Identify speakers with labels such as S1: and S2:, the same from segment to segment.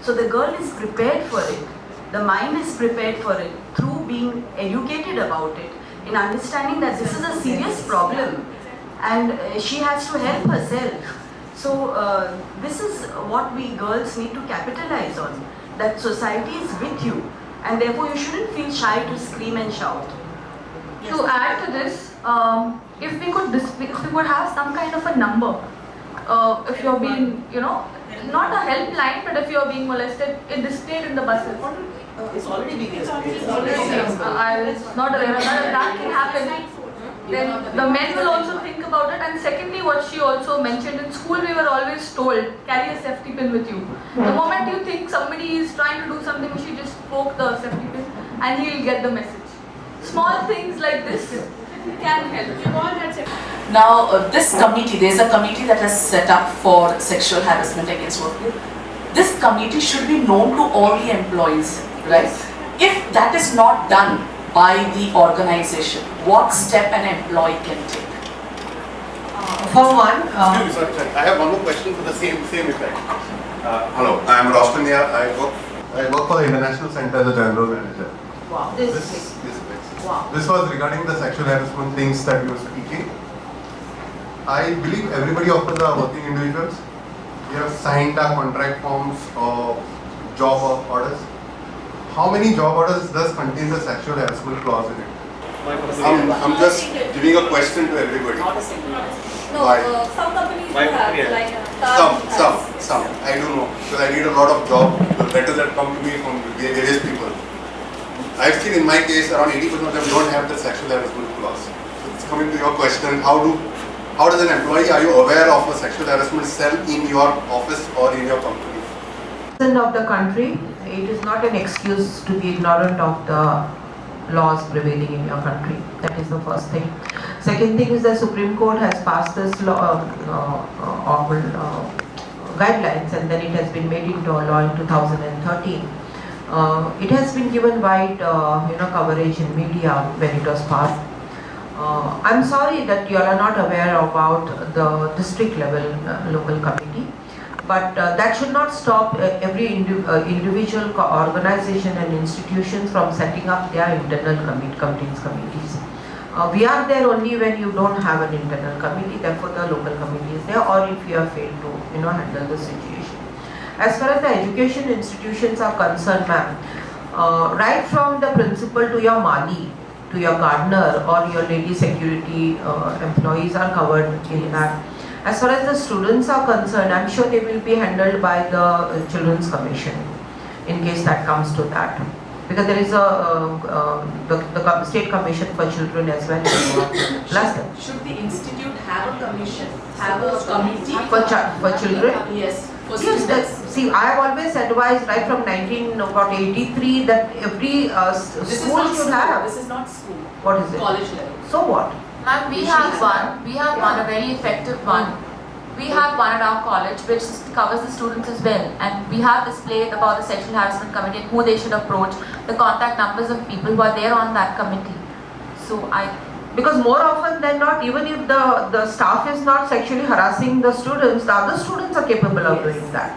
S1: So the girl is prepared for it. The mind is prepared for it through being educated about it, in understanding that this is a serious problem and she has to help herself. So this is what we girls need to capitalize on, that society is with you and therefore you shouldn't feel shy to scream and shout.
S2: Yes. To add to this, if we could have some kind of a number, if you're being, not a helpline, but if you're being molested in this state in the buses.
S3: It's already being explained.
S2: I was not aware of that. If that can happen, then the men will also think about it. And secondly, what she also mentioned, in school we were always told, carry a safety pin with you. The moment you think somebody is trying to do something, you should just poke the safety pin and he'll get the message. Small things like this can help.
S3: Now, this committee, there's a committee that is set up for sexual harassment against workers. This committee should be known to all the employees, right? If that is not done by the organization, what step an employee can take?
S4: For one,
S5: Excuse me, sorry. I have one more question for the same effect. Hello, I am Roshtania. I work for the International Center as a general manager.
S4: wow,
S5: This was regarding the sexual harassment things that you were speaking. I believe everybody of us are working individuals. We have signed our contract forms or job orders. How many job orders does contain the sexual harassment clause in it? I'm just giving a question to everybody.
S3: Not a single one.
S6: No, some companies do have, like
S5: Some. I don't know, because I read a lot of the letters that come to me from various people. I've seen in my case around 80% of them don't have the sexual harassment clause. So it's coming to your question, how does an employee, are you aware of a sexual harassment cell in your office or in your company?
S4: of the country, it is not an excuse to be ignorant of the laws prevailing in your country. That is the first thing. Second thing is the Supreme Court has passed this law, guidelines, and then it has been made into a law in 2013. It has been given wide coverage in media when it was passed. I'm sorry that you are not aware about the district level local committee, but that should not stop every individual organization and institution from setting up their internal committees. We are there only when you don't have an internal committee, therefore the local committee is there, or if you have failed to handle the situation. As far as the education institutions are concerned, ma'am, right from the principal to your mali, to your gardener or your lady security employees are covered in that. As far as the students are concerned, I'm sure they will be handled by the Children's Commission in case that comes to that. Because there is the State Commission for Children as well. Plus,
S3: Should the institute have a commission, have a committee
S4: for children?
S3: Yes.
S4: Yes, see, I have always advised right from 1983 that every school should have.
S3: This is not school.
S4: What is it?
S3: College level.
S4: So what?
S2: Ma'am, we have one, a very effective one. We have one at our college which covers the students as well, and we have displayed about the sexual harassment committee and who they should approach, the contact numbers of people who are there on that committee. So
S4: because more often than not, even if the staff is not sexually harassing the students, the other students are capable of doing that.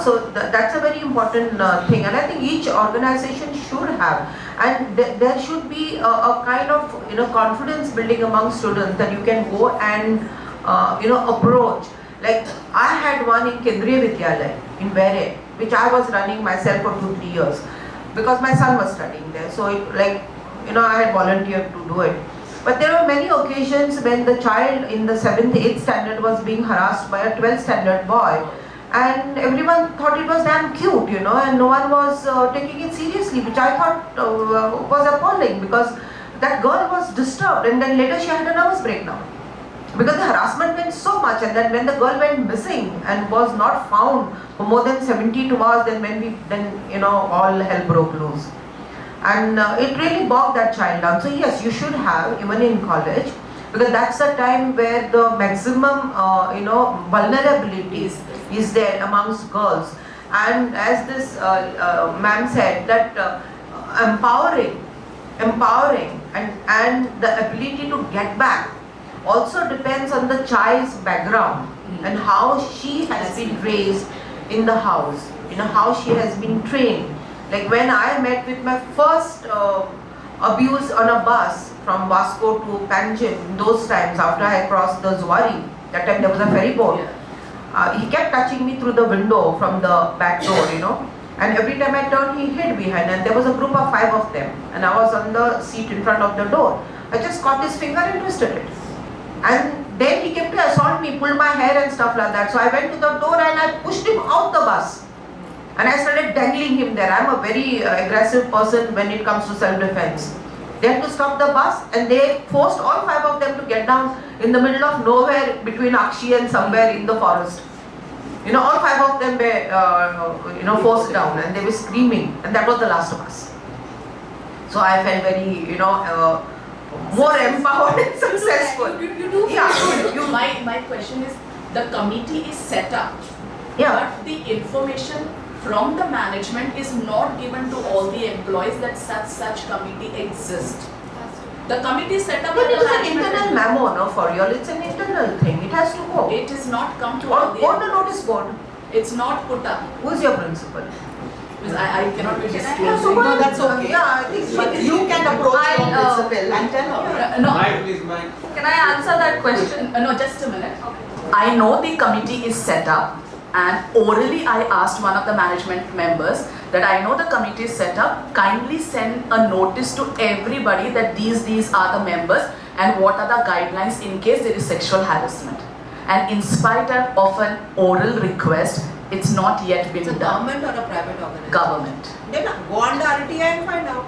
S4: So that's a very important thing, and I think each organization should have, and there should be a kind of confidence building among students that you can go and approach. Like I had one in Kendriya Vidyalaya in Vere, which I was running myself for 2-3 years because my son was studying there. So I had volunteered to do it. But there were many occasions when the child in the 7th, 8th standard was being harassed by a 12th standard boy, and everyone thought it was damn cute, and no one was taking it seriously, which I thought was appalling, because that girl was disturbed, and then later she had a nervous breakdown. Because the harassment went so much, and then when the girl went missing and was not found for more than 72 hours, then all hell broke loose. And it really bogged that child down. So yes, you should have, even in college, because that's the time where the maximum vulnerability is there amongst girls. And as this ma'am said, that empowering and the ability to get back also depends on the child's background and how she has been raised in the house. you know, how she has been trained. Like when I met with my first abuse on a bus from Vasco to Panjim, in those times after I crossed the Zuari, that time there was a ferry boat. He kept touching me through the window from the back door, you know, and every time I turned he hid behind, and there was a group of 5 of them, and I was on the seat in front of the door. I just caught his finger and twisted it. And then he came to assault me, pulled my hair and stuff like that. So I went to the door and I pushed him out the bus. And I started dangling him there. I'm a very aggressive person when it comes to self-defense. They had to stop the bus and they forced all 5 of them to get down in the middle of nowhere between Akshi and somewhere in the forest. You know, all 5 of them were, forced down and they were screaming, and that was the last of us. So I felt very, more empowered and successful.
S3: My question is, the committee is set up,
S4: Yeah.
S3: but the information from the management is not given to all the employees that such committee exists. The committee is set up
S4: But
S3: by
S4: it
S3: the
S4: is an
S3: management.
S4: internal memo, no, for you all. It's an internal thing. It has to go.
S3: It is not come to all
S4: Or
S3: the
S4: go on the
S3: employees.
S4: notice board.
S3: It's not put up.
S4: Who is your principal?
S3: Because I cannot be
S4: Yeah,
S3: disclosing.
S4: so
S7: No, that's okay.
S4: Yeah, I think
S7: But you can approach your principal and tell her.
S3: No,
S2: Can I answer that question?
S3: no, just a minute. I know the committee is set up, and orally I asked one of the management members that I know the committee is set up, kindly send a notice to everybody that these are the members and what are the guidelines in case there is sexual harassment. And in spite of an oral request, it's not yet been
S7: It's a
S3: done.
S7: government or a private organization?
S3: Government.
S7: Then go on the RTI and find out.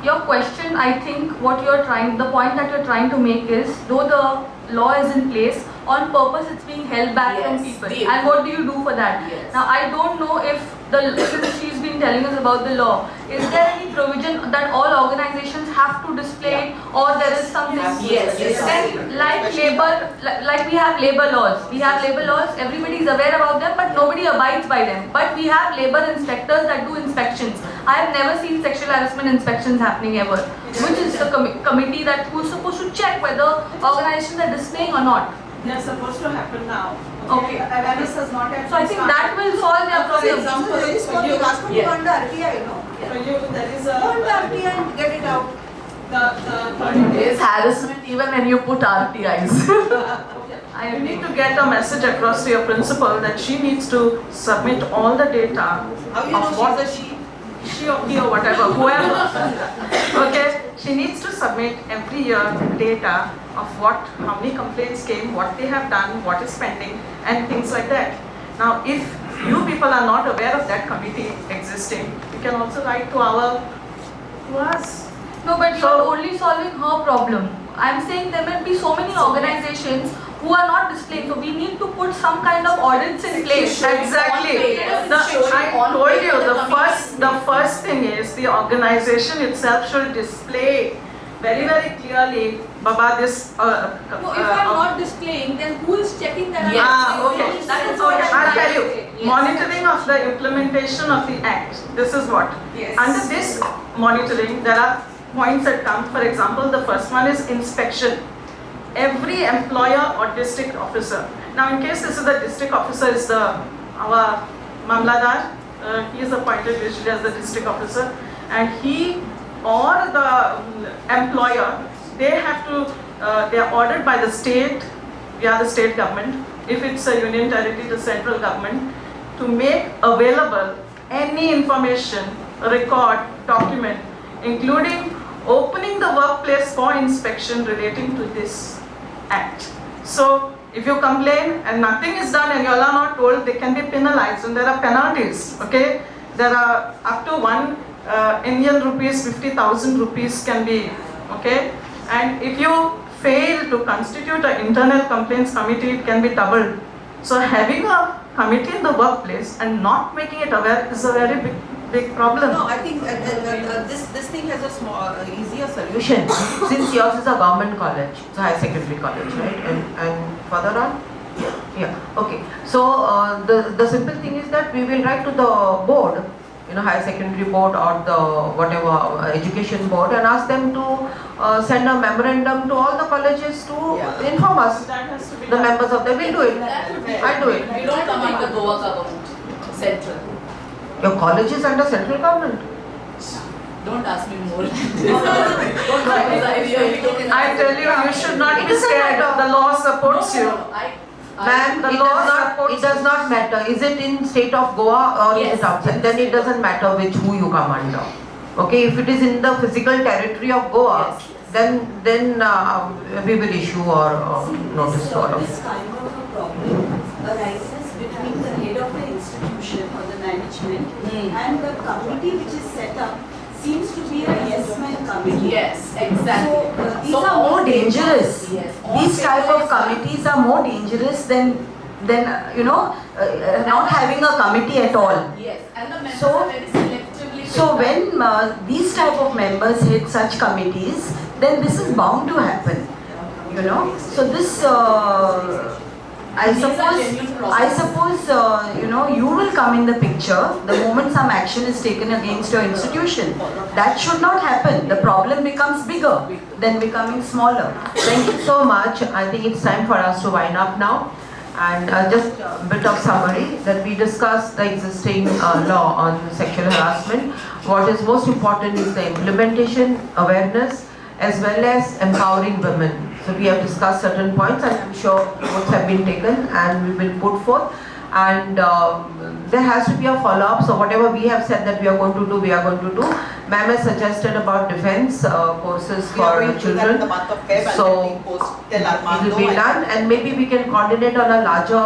S2: Your question, I think the point that you're trying to make is, though the law is in place, on purpose it's being held back from
S3: Yes,
S2: people.
S3: the-
S2: And what do you do for that?
S3: Yes.
S2: Now, I don't know if since she's been telling us about the law, is there any provision that all organizations have to display it, or there is something?
S3: Yes.
S2: Then, like labor, like we have labor laws. We have labor laws, everybody is aware about them, but nobody abides by them. But we have labor inspectors that do inspections. I have never seen sexual harassment inspections happening ever. Which is the committee who's supposed to check whether organizations are displaying or not.
S6: They are supposed to happen now.
S2: Okay.
S6: Awareness has not yet
S2: So I think that will solve their
S6: For
S2: problem.
S6: example,
S7: Very small, you ask them to go on the RTI, you know.
S6: For you, there is
S7: Go on the
S6: a
S7: RTI and get it out.
S3: There is harassment even when you put RTIs.
S8: I need to get a message across to your principal that she needs to submit all the data
S7: How you know
S8: of what
S7: she's a she?
S8: she or he or whatever, whoever. Okay, she needs to submit every year data of how many complaints came, what they have done, what is pending, and things like that. Now, if you people are not aware of that committee existing, you can also write to us.
S2: No, but you're
S8: So-
S2: only solving her problem. I'm saying there may be so many organizations who are not displaying. So we need to put some kind of audits in place.
S8: Exactly. I told you the first thing is the organization itself should display very clearly, Baba, this.
S2: No, if I'm not displaying, then who is checking that?
S8: Okay.
S2: That is what
S8: Okay,
S2: I'm
S8: I'll tell
S2: trying to
S8: you.
S2: say. Yes.
S8: Monitoring of the implementation of the act. This is what.
S6: Yes.
S8: Under this monitoring, there are points that come. For example, the first one is inspection. Every employer or district officer. Now, in case this is the district officer, is our Mamladar. He is appointed usually as the district officer, and he or the employer, they have to. They are ordered by the state, via the state government. If it's a union territory, the central government, to make available any information, record, document, including opening the workplace for inspection relating to this act. So if you complain and nothing is done and you all are not told, they can be penalized, and there are penalties. Okay, there are up to Indian rupees 50,000 rupees can be. Okay, and if you fail to constitute an internal complaints committee, it can be doubled. So having a committee in the workplace and not making it aware is a very big problem.
S7: No, I think this thing has a small, easier solution.
S4: Since yours is a government college, it's a high secondary college, right? And further on? Yeah, okay. So the simple thing is that we will write to the board, higher secondary board or the whatever education board, and ask them to send a memorandum to all the colleges to inform us,
S8: That has to be
S4: the
S8: done.
S4: members of them. We'll do it.
S3: That would be.
S4: I'll do it.
S3: We don't come under Goa government, central.
S4: Your college is under central government.
S3: Don't ask me more.
S8: I tell you, you should not be scared. The law supports you.
S4: Ma'am,
S8: The
S4: it
S8: law
S4: does not matter. Is it in state of Goa or
S3: Yes.
S4: is it outside? Then it doesn't matter who you come under. Okay, if it is in the physical territory of Goa,
S3: Yes, yes.
S4: then we will issue or notice to all of
S1: This kind of a problem arises between the head of the institution or the management and the committee which is set up seems to be a yes man committee.
S3: Yes, exactly.
S1: So these
S3: So
S1: are more dangerous.
S3: Yes.
S1: These type of committees are more dangerous than not having a committee at all.
S3: Yes, and the members
S1: So-
S3: are very selectively.
S1: So
S3: picked up.
S1: when these type of members head such committees, then this is bound to happen. So this I
S3: These are
S1: suppose
S3: genuine problems.
S1: you will come in the picture the moment some action is taken against your institution. That should not happen. The problem becomes bigger than becoming smaller.
S4: Thank you so much. I think it's time for us to wind up now. And just a bit of summary that we discussed the existing law on sexual harassment. What is most important is the implementation, awareness, as well as empowering women. So we have discussed certain points and I'm sure notes have been taken and we will put forth. And there has to be a follow-up. So whatever we have said that we are going to do, we are going to do. Ma'am has suggested about defense courses for children. So it will be done and maybe we can coordinate on a larger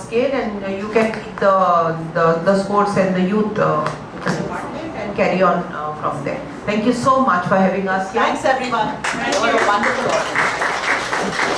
S4: scale and you can keep the sports and the youth and carry on from there. Thank you so much for having us here.
S7: Thanks everyone.
S3: You are a wonderful audience.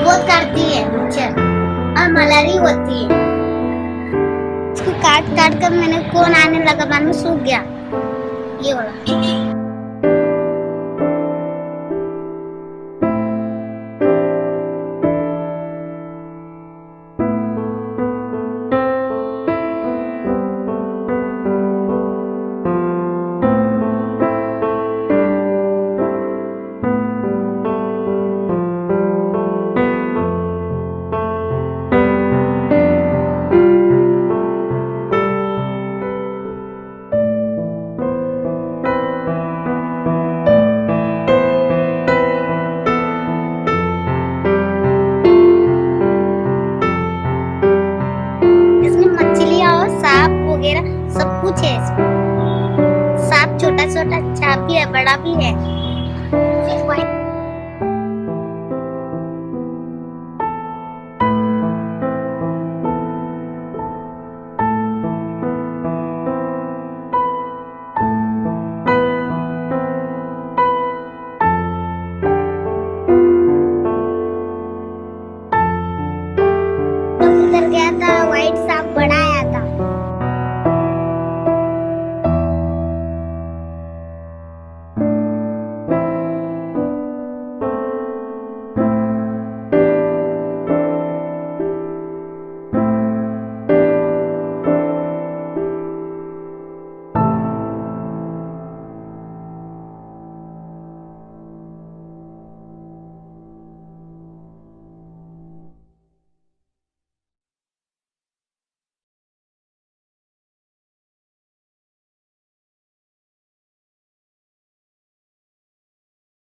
S9: बहुत काटती है मच्छर और malaria होती है। इसको काट काट कर मैंने कौन आने लगा बाद में सूख गया ये वाला। सब कुछ है इसमें। सांप छोटा छोटा सांप भी है, बड़ा भी है। फिर वही उधर गया था